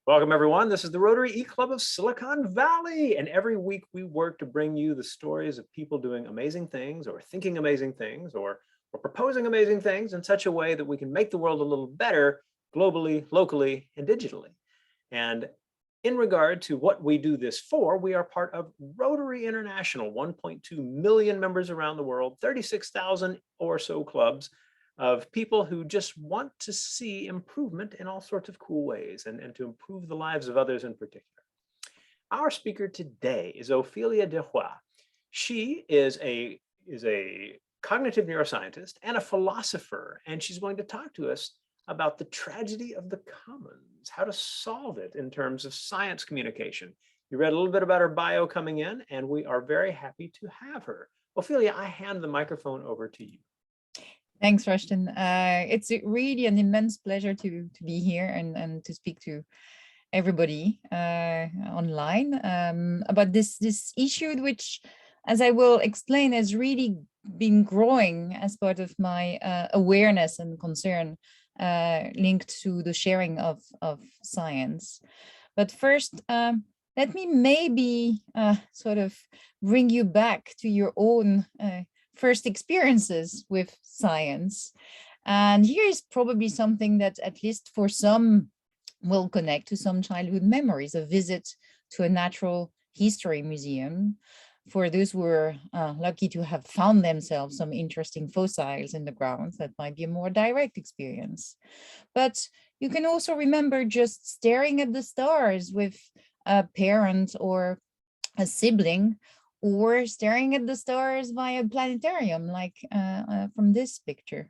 Welcome, everyone. This is the Rotary E-Club of Silicon Valley. And every week we work to bring you the stories of people doing amazing things or thinking amazing things or proposing amazing things in such a way that we can make the world a little better globally, locally, and digitally. And in regard to what we do this for, we are part of Rotary International, 1.2 million members around the world, 36,000 or so clubs of people who just want to see improvement in all sorts of cool ways and to improve the lives of others in particular. Our speaker today is Ophelia Deroy. She is a cognitive neuroscientist and a philosopher, and she's going to talk to us about the tragedy of the commons, how to solve it in terms of science communication. You read a little bit about her bio coming in, and we are very happy to have her. Ophelia, I hand the microphone over to you. Thanks, Rushton. It's really an immense pleasure to be here and to speak to everybody online about this issue, which, as I will explain, has really been growing as part of my awareness and concern linked to the sharing of science. But first, let me maybe sort of bring you back to your own first experiences with science. And here is probably something that, at least for some, will connect to some childhood memories: a visit to a natural history museum. For those who were lucky to have found themselves some interesting fossils in the ground, that might be a more direct experience. But you can also remember just staring at the stars with a parent or a sibling, or staring at the stars via a planetarium, like from this picture.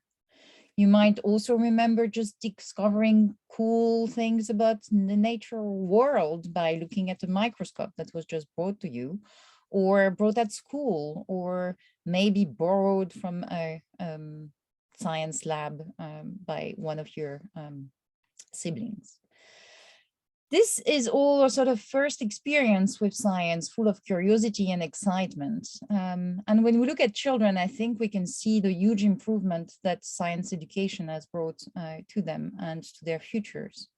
You might also remember just discovering cool things about the natural world by looking at a microscope that was just brought to you, or brought at school, or maybe borrowed from a science lab by one of your siblings. This is all a sort of first experience with science, full of curiosity and excitement. And when we look at children, I think we can see the huge improvement that science education has brought to them and to their futures.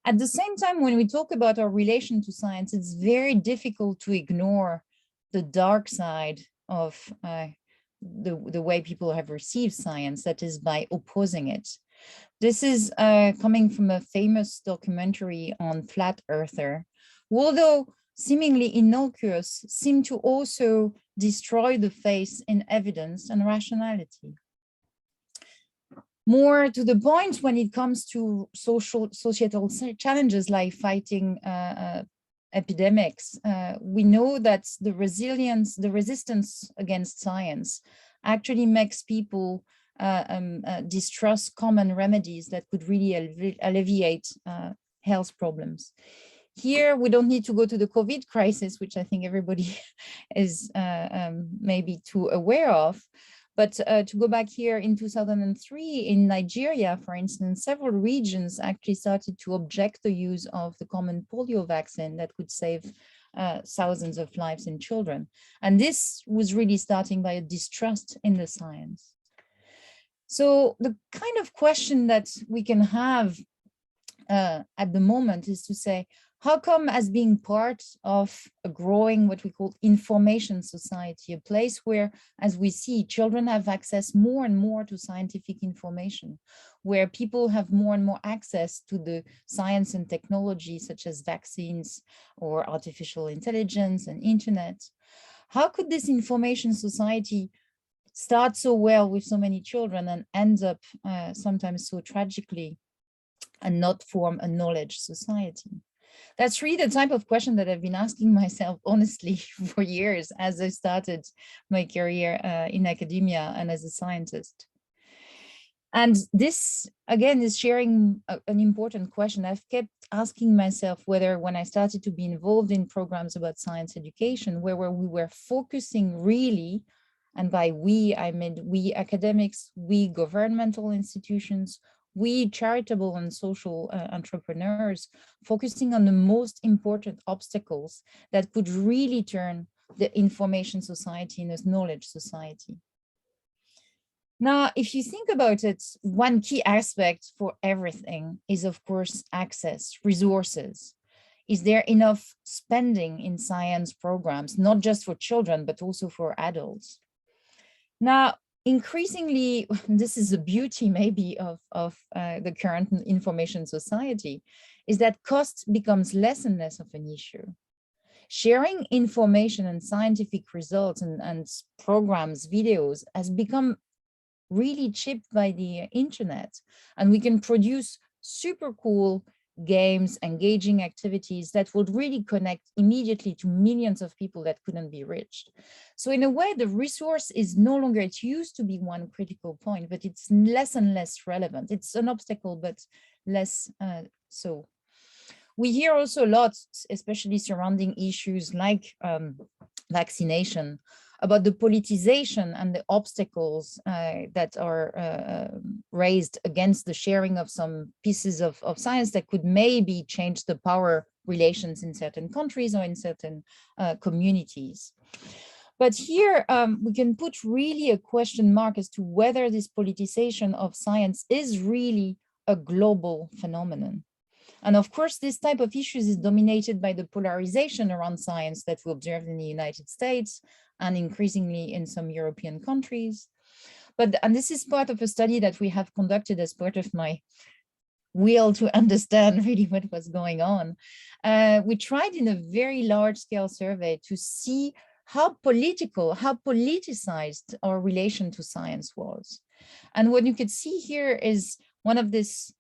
At the same time, when we talk about our relation to science, it's very difficult to ignore the dark side of the way people have received science, that is by opposing it. This is coming from a famous documentary on Flat Earther, who, although seemingly innocuous, seem to also destroy the faith in evidence and rationality. More to the point, when it comes to societal challenges like fighting epidemics, we know that the resistance against science actually makes people distrust common remedies that could really alleviate health problems. Here, we don't need to go to the COVID crisis, which I think everybody is maybe too aware of. But to go back here in 2003, in Nigeria, for instance, several regions actually started to object the use of the common polio vaccine that could save thousands of lives in children. And this was really starting by a distrust in the science. So the kind of question that we can have at the moment is to say, how come, as being part of a growing what we call information society, a place where, as we see, children have access more and more to scientific information, where people have more and more access to the science and technology, such as vaccines or artificial intelligence and internet, how could this information society start so well with so many children and ends up sometimes so tragically and not form a knowledge society? That's really the type of question that I've been asking myself, honestly, for years as I started my career in academia and as a scientist. And this, again, is sharing an important question. I've kept asking myself whether, when I started to be involved in programs about science education, where we were focusing really, and by we, I mean we academics, we governmental institutions, we charitable and social entrepreneurs, focusing on the most important obstacles that could really turn the information society into a knowledge society. Now, if you think about it, one key aspect for everything is, of course, access, resources. Is there enough spending in science programs, not just for children, but also for adults? Now, increasingly, this is the beauty maybe of the current information society, is that cost becomes less and less of an issue. Sharing information and scientific results and programs, videos has become really cheap by the internet, and we can produce super cool games, engaging activities that would really connect immediately to millions of people that couldn't be reached. So in a way, the resource is no longer, it used to be one critical point, but it's less and less relevant. It's an obstacle, but less so. We hear also a lot, especially surrounding issues like vaccination, about the politicization and the obstacles that are raised against the sharing of some pieces of science that could maybe change the power relations in certain countries or in certain communities. But here we can put really a question mark as to whether this politicization of science is really a global phenomenon. And of course, this type of issues is dominated by the polarization around science that we observed in the United States and increasingly in some European countries. And this is part of a study that we have conducted as part of my will to understand really what was going on. We tried in a very large scale survey to see how politicized our relation to science was. And what you could see here is one of these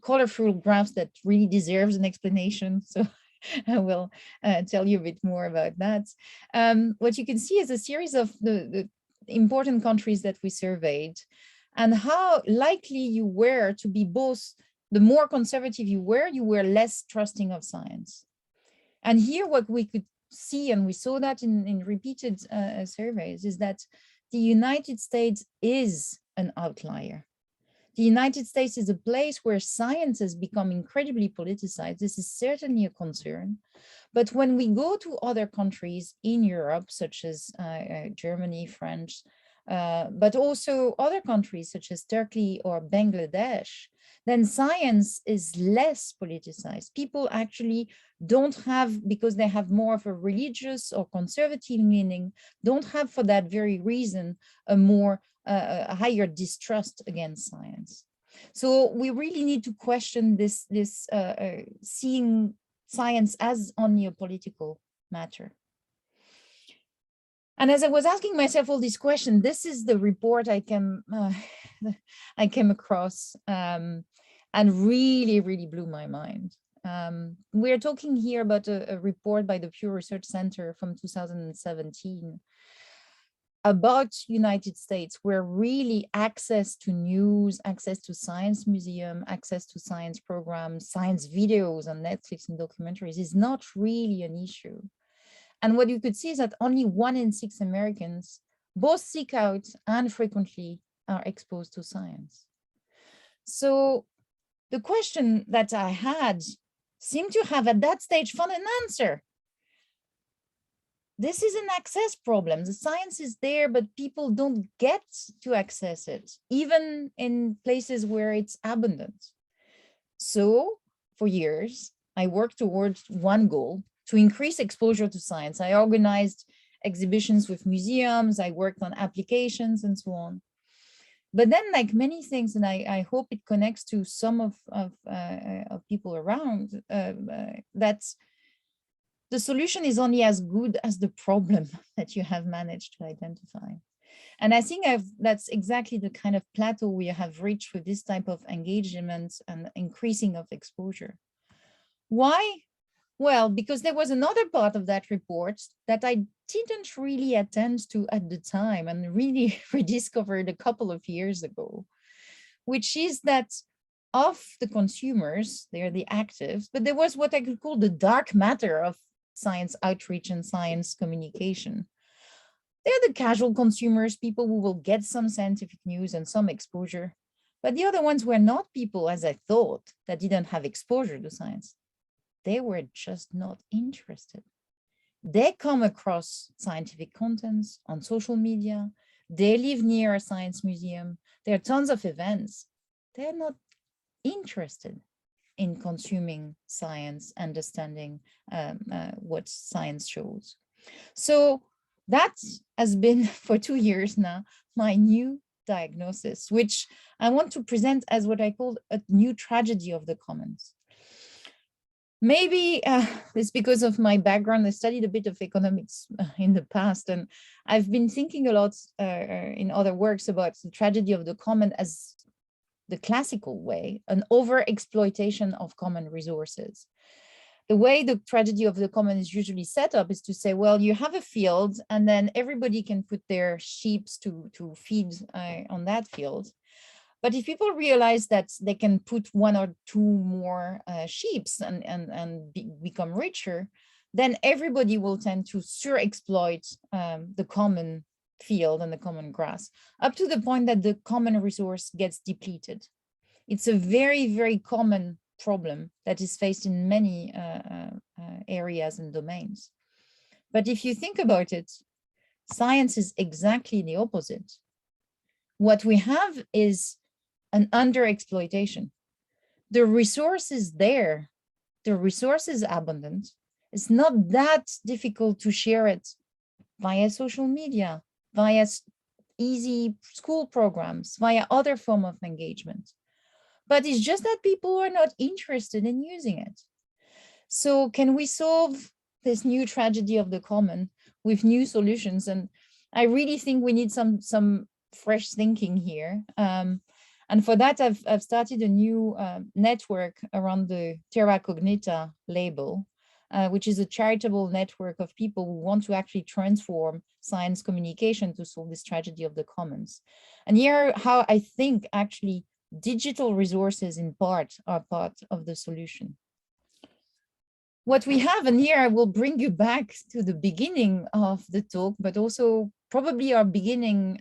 colorful graphs that really deserves an explanation. So I will tell you a bit more about that. What you can see is a series of the important countries that we surveyed and how likely you were to be both, the more conservative you were less trusting of science. And here what we could see, and we saw that in repeated surveys, is that the United States is an outlier. The United States is a place where science has become incredibly politicized. This is certainly a concern. But when we go to other countries in Europe, such as Germany, France, but also other countries such as Turkey or Bangladesh, then science is less politicized. People actually don't have, because they have more of a religious or conservative meaning, don't have for that very reason a higher distrust against science. So we really need to question this seeing science as only a political matter. And as I was asking myself all these questions, this is the report I came across and really, really blew my mind. We're talking here about a report by the Pew Research Center from 2017 about United States, where really access to news, access to science museum, access to science programs, science videos on Netflix and documentaries is not really an issue. And what you could see is that only 1 in 6 Americans both seek out and frequently are exposed to science. So the question that I had seemed to have at that stage found an answer. This is an access problem. The science is there, but people don't get to access it, even in places where it's abundant. So for years, I worked towards one goal, to increase exposure to science. I organized exhibitions with museums, I worked on applications and so on. But then, like many things, and I hope it connects to some of people around, that the solution is only as good as the problem that you have managed to identify. And I think that's exactly the kind of plateau we have reached with this type of engagement and increasing of exposure. Why? Well, because there was another part of that report that I didn't really attend to at the time and really rediscovered a couple of years ago, which is that of the consumers, they're the actives, but there was what I could call the dark matter of science outreach and science communication. They're the casual consumers, people who will get some scientific news and some exposure, but the other ones were not people, as I thought, that didn't have exposure to science. They were just not interested. They come across scientific contents on social media. They live near a science museum. There are tons of events. They're not interested in consuming science, understanding what science shows. So that has been for 2 years now my new diagnosis, which I want to present as what I call a new tragedy of the commons. Maybe it's because of my background. I studied a bit of economics in the past, and I've been thinking a lot in other works about the tragedy of the common as the classical way, an over-exploitation of common resources. The way the tragedy of the common is usually set up is to say, well, you have a field and then everybody can put their sheep to feed on that field. But if people realize that they can put 1 or 2 more sheep and become richer, then everybody will tend to surexploit the common field and the common grass, up to the point that the common resource gets depleted. It's a very, very common problem that is faced in many areas and domains. But if you think about it, science is exactly the opposite. What we have is an underexploitation. The resource is there. The resource is abundant. It's not that difficult to share it via social media, via easy school programs, via other form of engagement. But it's just that people are not interested in using it. So can we solve this new tragedy of the common with new solutions? And I really think we need some fresh thinking here. And for that, I've started a new network around the Terra Cognita label, which is a charitable network of people who want to actually transform science communication to solve this tragedy of the commons. And here, how I think actually digital resources in part are part of the solution. What we have, and here I will bring you back to the beginning of the talk, but also probably our beginning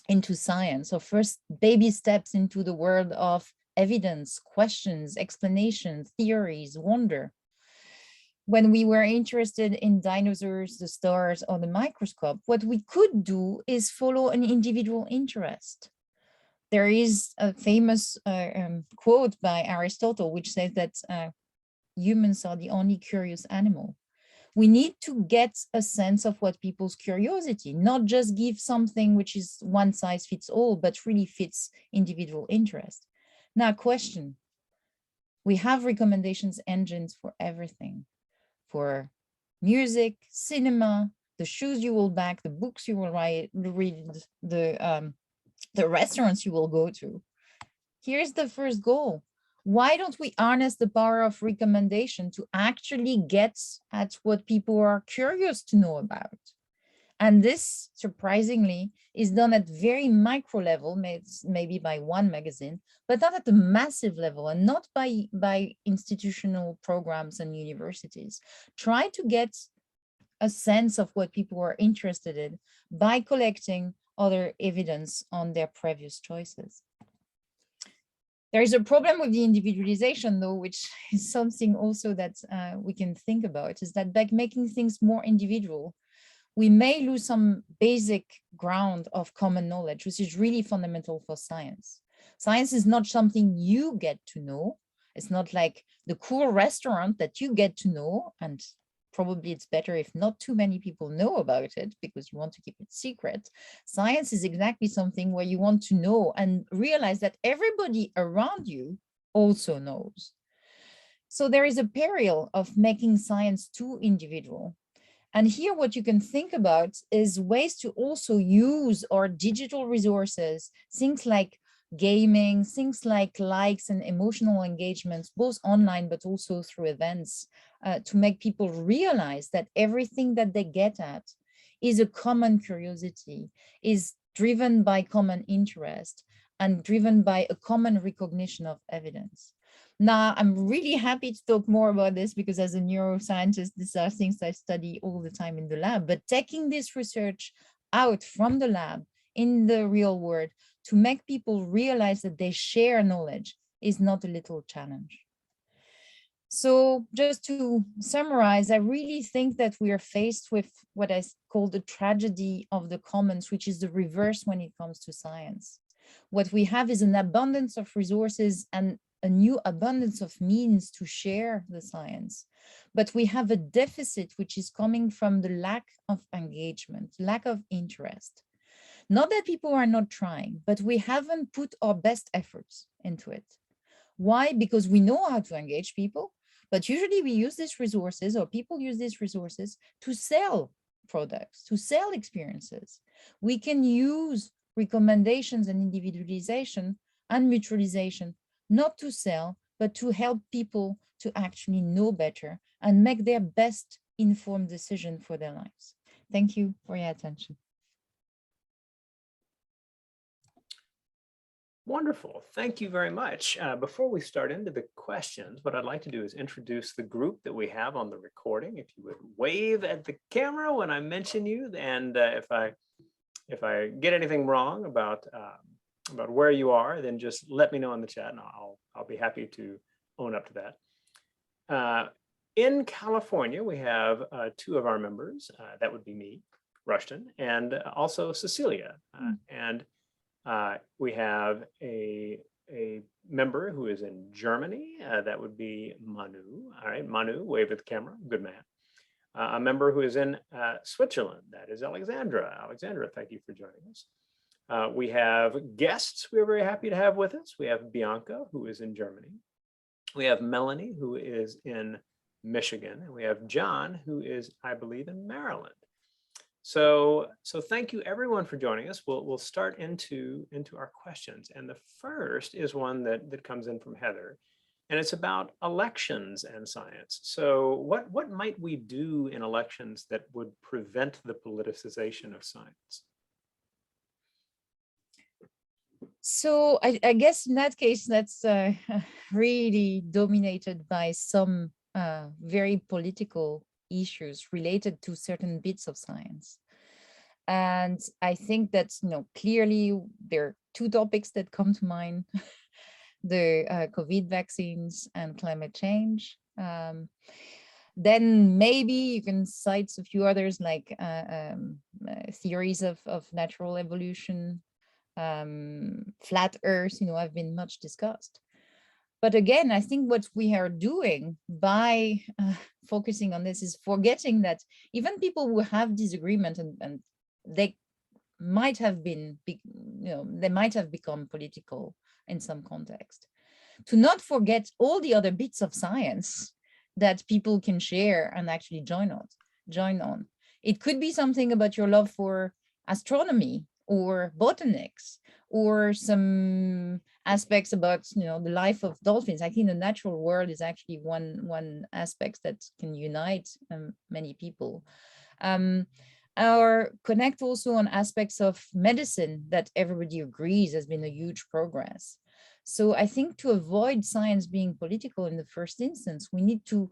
into science, or first baby steps into the world of evidence, questions, explanations, theories, wonder. When we were interested in dinosaurs, the stars, or the microscope, what we could do is follow an individual interest. There is a famous quote by Aristotle, which says that humans are the only curious animal. We need to get a sense of what people's curiosity, not just give something which is one size fits all, but really fits individual interest. Now, question, we have recommendations engines for everything, for music, cinema, the shoes you will buy, the books you will read, the restaurants you will go to. Here's the first goal. Why don't we harness the power of recommendation to actually get at what people are curious to know about? And this, surprisingly, is done at very micro level, maybe by one magazine, but not at the massive level and not by institutional programs and universities. Try to get a sense of what people are interested in by collecting other evidence on their previous choices. There is a problem with the individualization, though, which is something also that we can think about, is that by making things more individual, we may lose some basic ground of common knowledge, which is really fundamental for science. Science is not something you get to know. It's not like the cool restaurant that you get to know, and probably it's better if not too many people know about it because you want to keep it secret. Science is exactly something where you want to know and realize that everybody around you also knows. So there is a peril of making science too individual. And here what you can think about is ways to also use our digital resources, things like gaming, things like likes and emotional engagements, both online but also through events, to make people realize that everything that they get at is a common curiosity, is driven by common interest, and driven by a common recognition of evidence. Now, I'm really happy to talk more about this because as a neuroscientist, these are things I study all the time in the lab, but taking this research out from the lab in the real world to make people realize that they share knowledge is not a little challenge. So just to summarize, I really think that we are faced with what I call the tragedy of the commons, which is the reverse when it comes to science. What we have is an abundance of resources and a new abundance of means to share the science. But we have a deficit which is coming from the lack of engagement, lack of interest. Not that people are not trying, but we haven't put our best efforts into it. Why? Because we know how to engage people, but usually we use these resources, or people use these resources to sell products, to sell experiences. We can use recommendations and individualization and mutualization, not to sell, but to help people to actually know better and make their best informed decision for their lives. Thank you for your attention. Wonderful. Thank you very much. Before we start into the questions, what I'd like to do is introduce the group that we have on the recording. If you would wave at the camera when I mention you, and if I get anything wrong about where you are, then just let me know in the chat, and I'll be happy to own up to that. In California, we have two of our members. That would be me, Rushton, and also Cecilia, and we have a member who is in Germany. That would be Manu. All right, Manu, wave at the camera. Good man. A member who is in Switzerland. That is Alexandra. Alexandra, thank you for joining us. We have guests we're very happy to have with us. We have Bianca, who is in Germany. We have Melanie, who is in Michigan. And we have John, who is, I believe, in Maryland. So thank you everyone for joining us. We'll start into our questions. And the first is one that comes in from Heather, and it's about elections and science. So what might we do in elections that would prevent the politicization of science? So I guess in that case, that's really dominated by some very political issues related to certain bits of science. And I think that, clearly there are two topics that come to mind, the COVID vaccines and climate change. Then maybe you can cite a few others like theories of natural evolution, flat Earth, have been much discussed. But again, I think what we are doing by focusing on this is forgetting that even people who have disagreement and they might have been, they might have become political in some context. To not forget all the other bits of science that people can share and actually join on. It could be something about your love for astronomy or botanics, or some aspects about the life of dolphins. I think the natural world is actually one aspect that can unite many people. Or connect also on aspects of medicine that everybody agrees has been a huge progress. So I think to avoid science being political in the first instance, we need to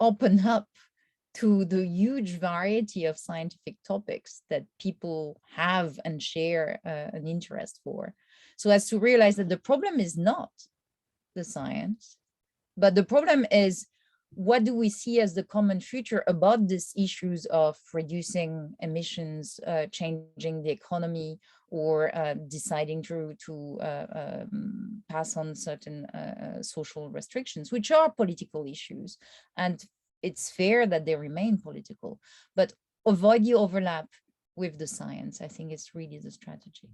open up to the huge variety of scientific topics that people have and share an interest for. So as to realize that the problem is not the science, but the problem is, what do we see as the common future about these issues of reducing emissions, changing the economy, or deciding to pass on certain social restrictions, which are political issues. And it's fair that they remain political, but avoid the overlap with the science. I think it's really the strategy.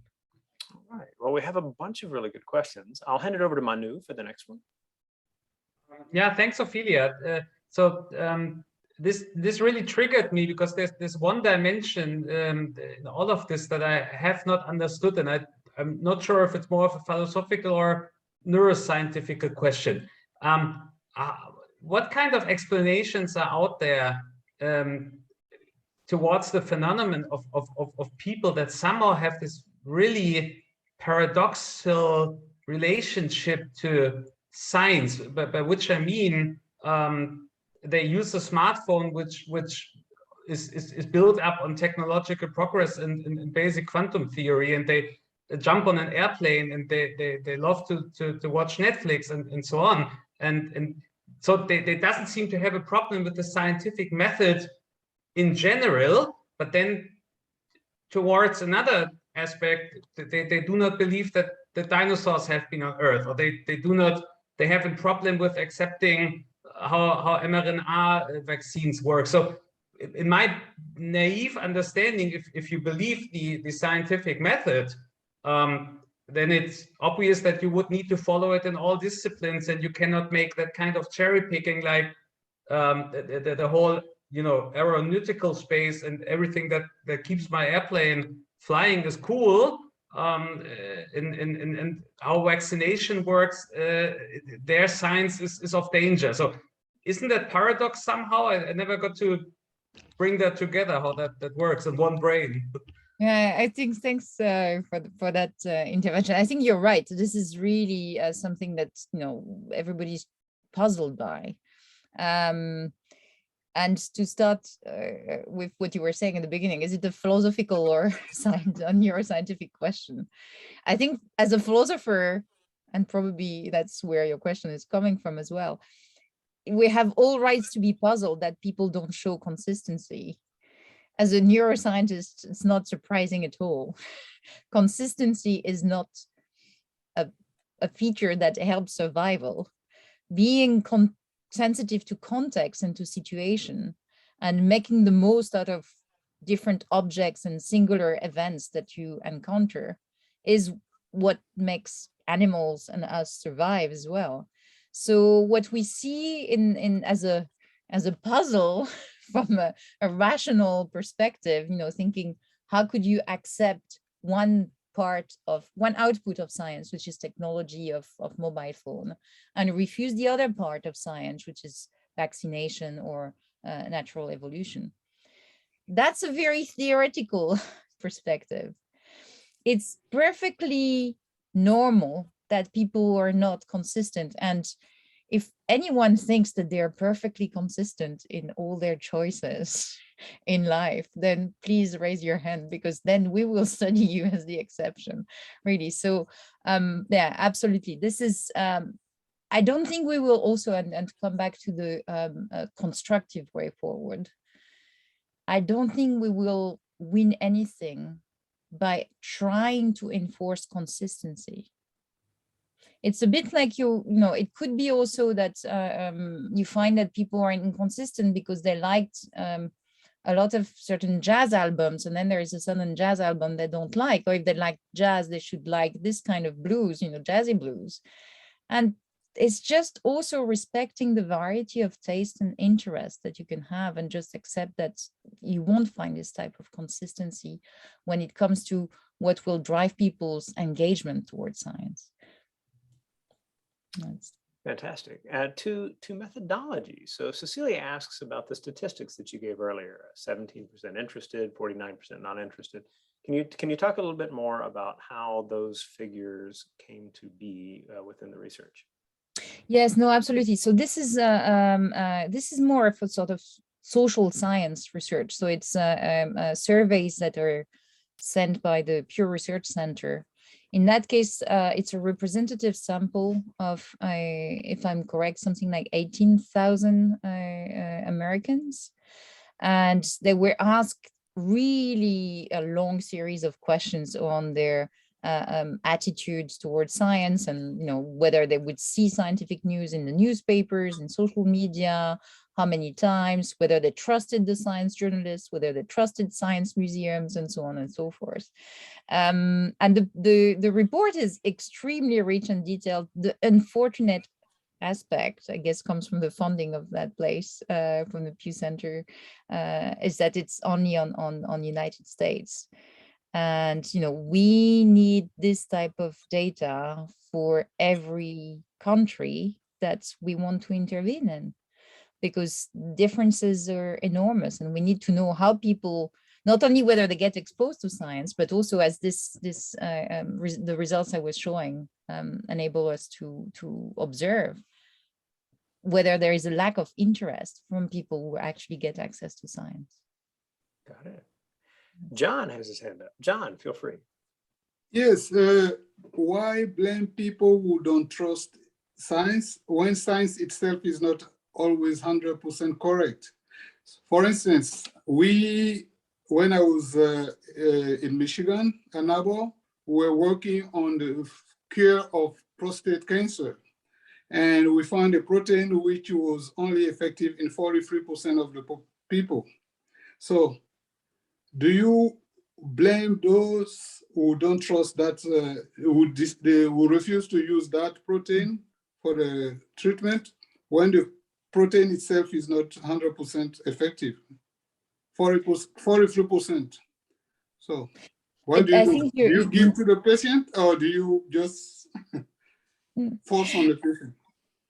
All right. Well, we have a bunch of really good questions. I'll hand it over to Manu for the next one. Yeah, thanks, Ophelia. This really triggered me because there's one dimension in all of this that I have not understood, and I'm not sure if it's more of a philosophical or neuroscientific question. What kind of explanations are out there towards the phenomenon of people that somehow have this really paradoxical relationship to science, by which I mean they use a smartphone which is built up on technological progress and basic quantum theory, and they jump on an airplane and they love to watch Netflix and so on. and so they doesn't seem to have a problem with the scientific method in general, but then towards another aspect, they do not believe that the dinosaurs have been on Earth, or they have a problem with accepting how mRNA vaccines work. So in my naive understanding, if you believe the scientific method, then it's obvious that you would need to follow it in all disciplines, and you cannot make that kind of cherry picking, like the whole aeronautical space and everything that keeps my airplane flying is cool. And how vaccination works, their science is of danger. So isn't that paradox somehow? I never got to bring that together, how that works in one brain. Yeah, I think thanks for that intervention. I think you're right. This is really something that everybody's puzzled by. And to start with what you were saying in the beginning, is it a philosophical or a neuroscientific question? I think as a philosopher, and probably that's where your question is coming from as well, we have all rights to be puzzled that people don't show consistency. As a neuroscientist, it's not surprising at all. Consistency is not a feature that helps survival. Being sensitive to context and to situation, and making the most out of different objects and singular events that you encounter is what makes animals and us survive as well. So what we see in as a puzzle from a rational perspective, thinking how could you accept one output of science, which is technology of mobile phone, and refuse the other part of science, which is vaccination or natural evolution. That's a very theoretical perspective. It's perfectly normal that people are not consistent. And if anyone thinks that they're perfectly consistent in all their choices in life, then please raise your hand, because then we will study you as the exception, really. So yeah, absolutely. This is, I don't think we will also, and come back to the constructive way forward, I don't think we will win anything by trying to enforce consistency. It's a bit like it could be also that you find that people are inconsistent because they liked a lot of certain jazz albums, and then there is a certain jazz album they don't like, or if they like jazz, they should like this kind of blues, jazzy blues. And it's just also respecting the variety of taste and interest that you can have, and just accept that you won't find this type of consistency when it comes to what will drive people's engagement towards science. That's fantastic. To methodology. So Cecilia asks about the statistics that you gave earlier: 17% interested, 49% not interested. Can you talk a little bit more about how those figures came to be within the research? Yes, no, absolutely. So this is more of a sort of social science research. So it's surveys that are sent by the Pew Research Center. In that case, it's a representative sample of, if I'm correct, something like 18,000 Americans. And they were asked really a long series of questions on their attitudes towards science, and whether they would see scientific news in the newspapers and social media, how many times, whether they trusted the science journalists, whether they trusted science museums, and so on and so forth. And the report is extremely rich and detailed. The unfortunate aspect, I guess, comes from the funding of that place, from the Pew Center, is that it's only on United States. And we need this type of data for every country that we want to intervene in, because differences are enormous, and we need to know how people, not only whether they get exposed to science, but also, as the results I was showing enable us to observe whether there is a lack of interest from people who actually get access to science. Got it. John has his hand up. John, feel free. Yes. Why blame people who don't trust science when science itself is not always 100% correct. For instance, when I was in Michigan, Ann Arbor, we were working on the cure of prostate cancer. And we found a protein which was only effective in 43% of the people. So do you blame those who don't trust that, who refuse to use that protein for the treatment when the protein itself is not 100% effective, 43%? So what do I you do? think Do you give to the patient or do you just force on the patient?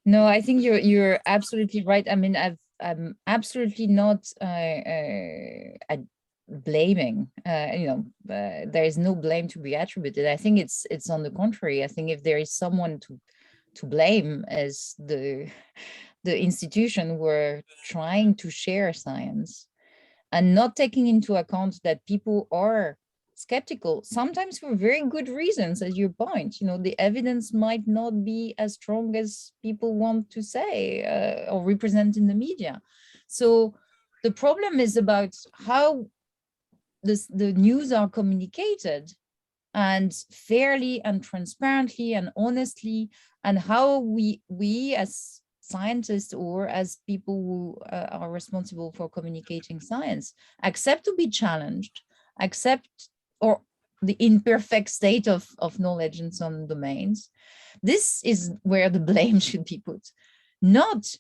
No, I think you're absolutely right. I mean, I'm absolutely not blaming. There is no blame to be attributed. I think it's on the contrary. I think if there is someone to blame as the institution were trying to share science and not taking into account that people are skeptical, sometimes for very good reasons, as you point. The evidence might not be as strong as people want to say or represent in the media. So the problem is about how the news are communicated, and fairly and transparently and honestly, and how we as scientists or as people who are responsible for communicating science accept to be challenged, accept or the imperfect state of knowledge in some domains. This is where the blame should be put, not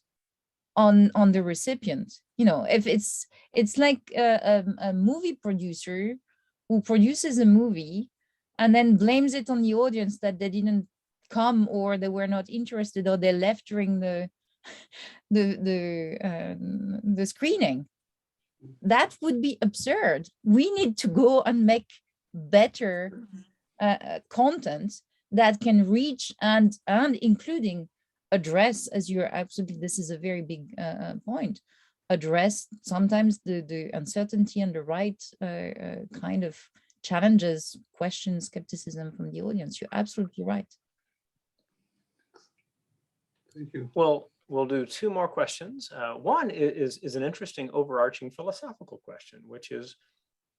on the recipient. If it's like a movie producer who produces a movie and then blames it on the audience that they didn't come, or they were not interested, or they left during the screening. That would be absurd. We need to go and make better content that can reach and including address, as you're absolutely, this is a very big point, address sometimes the uncertainty and the right kind of challenges, questions, skepticism from the audience. You're absolutely right. Thank you. Well, we'll do two more questions. One is an interesting overarching philosophical question, which is,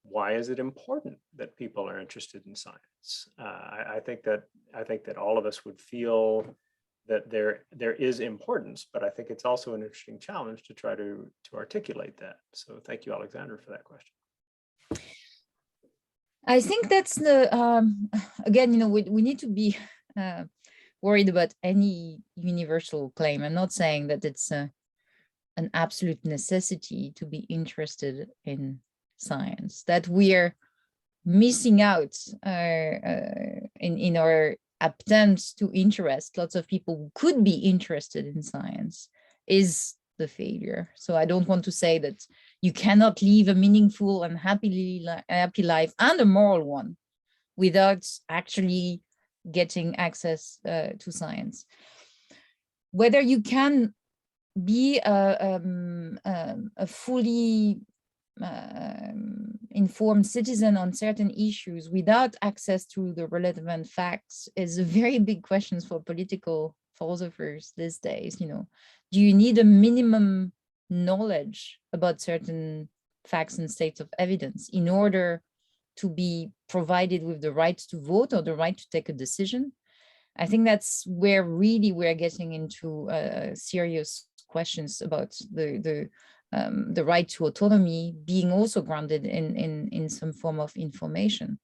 why is it important that people are interested in science? I think that all of us would feel that there is importance, but I think it's also an interesting challenge to try to articulate that. So thank you, Alexandra, for that question. I think that's the again, we need to be worried about any universal claim. I'm not saying that it's an absolute necessity to be interested in science, that we're missing out in our attempts to interest lots of people who could be interested in science is the failure. So I don't want to say that you cannot live a meaningful and happy life, and a moral one, without actually getting access to science. Whether you can be a fully informed citizen on certain issues without access to the relevant facts is a very big question for political philosophers these days. Do you need a minimum knowledge about certain facts and states of evidence in order to be provided with the right to vote or the right to take a decision? I think that's where really we're getting into serious questions about the right to autonomy being also grounded in some form of information.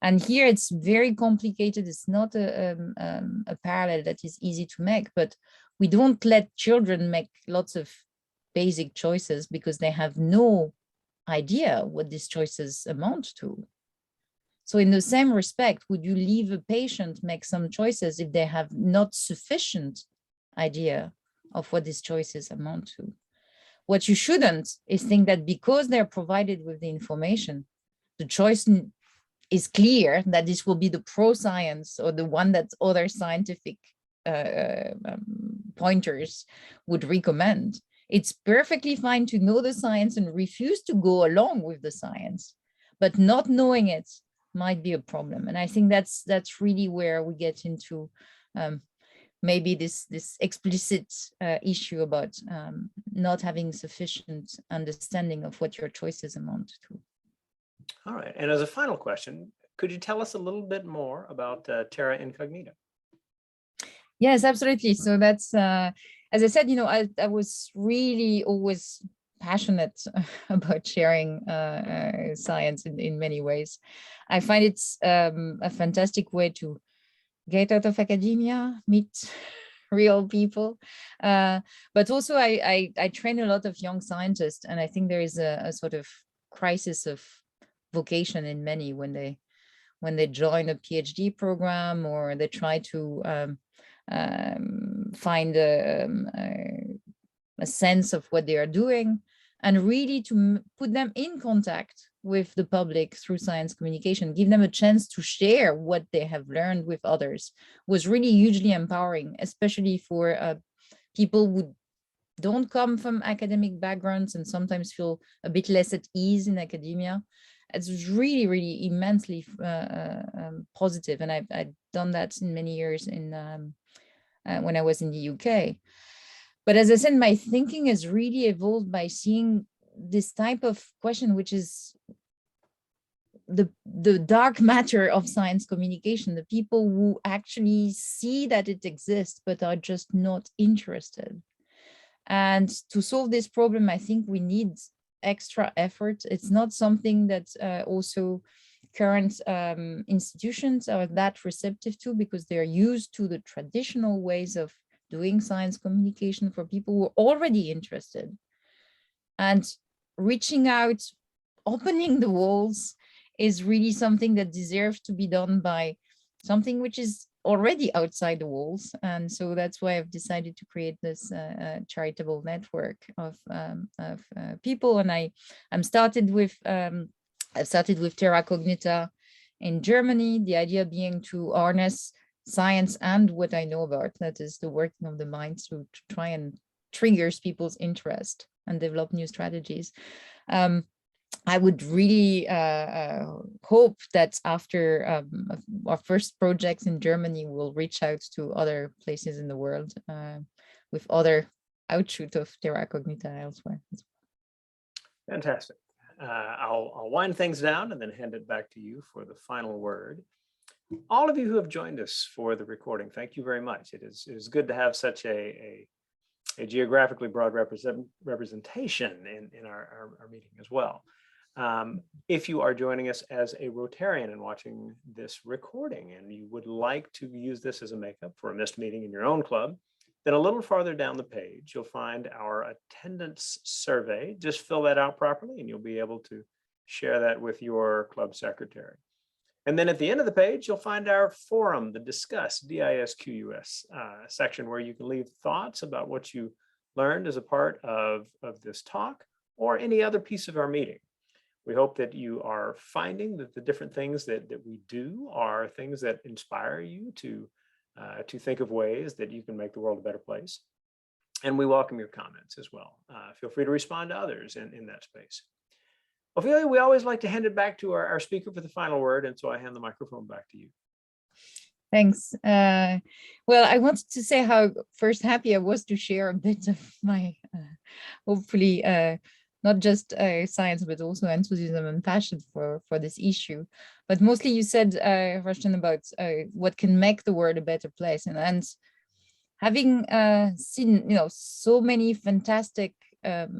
And here it's very complicated. It's not a parallel that is easy to make, but we don't let children make lots of basic choices because they have no idea what these choices amount to. So in the same respect, would you leave a patient make some choices if they have not sufficient idea of what these choices amount to? What you shouldn't is think that because they're provided with the information, the choice is clear that this will be the pro-science or the one that other scientific pointers would recommend. It's perfectly fine to know the science and refuse to go along with the science, but not knowing it might be a problem. And I think that's really where we get into maybe this explicit issue about not having sufficient understanding of what your choices amount to. All right. And as a final question, could you tell us a little bit more about Terra Incognita? Yes, absolutely. So that's, as I said, I was really always passionate about sharing science in many ways. I find it's a fantastic way to get out of academia, meet real people. But also I train a lot of young scientists, and I think there is a sort of crisis of vocation in many when they join a PhD program, or they try to find a sense of what they are doing, and really to put them in contact with the public through science communication, give them a chance to share what they have learned with others, was really hugely empowering, especially for people who don't come from academic backgrounds and sometimes feel a bit less at ease in academia. It's really, really immensely positive. And I've done that in many years when I was in the UK. But as I said, my thinking has really evolved by seeing this type of question, which is the dark matter of science communication, the people who actually see that it exists, but are just not interested. And to solve this problem, I think we need extra effort. It's not something that also current institutions are that receptive to, because they're used to the traditional ways of doing science communication for people who are already interested. And reaching out, opening the walls is really something that deserves to be done by something which is already outside the walls. And so that's why I've decided to create this charitable network of people. And I've started with Terra Cognita in Germany, the idea being to harness science and what I know about, that is the working of the mind, to try and triggers people's interest and develop new strategies. I would really hope that after our first projects in Germany, we'll reach out to other places in the world with other outshoot of Terra Cognita elsewhere. Fantastic. I'll wind things down and then hand it back to you for the final word. All of you who have joined us for the recording, thank you very much. It is good to have such a geographically broad representation in our meeting as well. If you are joining us as a Rotarian and watching this recording, and you would like to use this as a makeup for a missed meeting in your own club, then a little farther down the page, you'll find our attendance survey. Just fill that out properly and you'll be able to share that with your club secretary. And then at the end of the page, you'll find our forum, the Discuss, DISQUS section, where you can leave thoughts about what you learned as a part of this talk or any other piece of our meeting. We hope that you are finding that the different things that we do are things that inspire you to think of ways that you can make the world a better place. And we welcome your comments as well. Feel free to respond to others in that space. Ophelia, we always like to hand it back to our speaker for the final word, and so I hand the microphone back to you. Thanks. Well, I wanted to say how first happy I was to share a bit of my, hopefully, not just science, but also enthusiasm and passion for this issue. But mostly you said, Rushton, about what can make the world a better place. And having seen, so many fantastic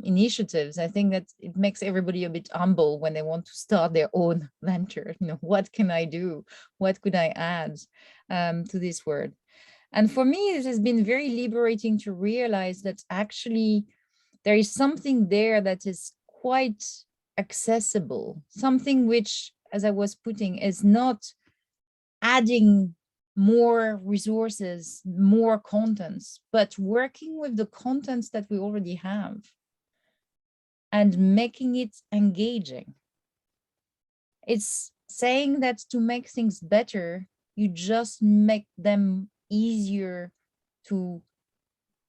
initiatives, I think that it makes everybody a bit humble when they want to start their own venture. What can I do? What could I add to this world? And for me, it has been very liberating to realize that actually there is something there that is quite accessible, something which, as I was putting, is not adding more resources, more contents, but working with the contents that we already have and making it engaging. It's saying that to make things better, you just make them easier to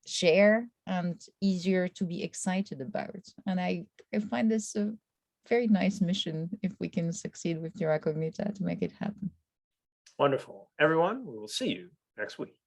share and easier to be excited about. And I find this a very nice mission if we can succeed with Terra Cognita to make it happen. Wonderful. Everyone, we will see you next week.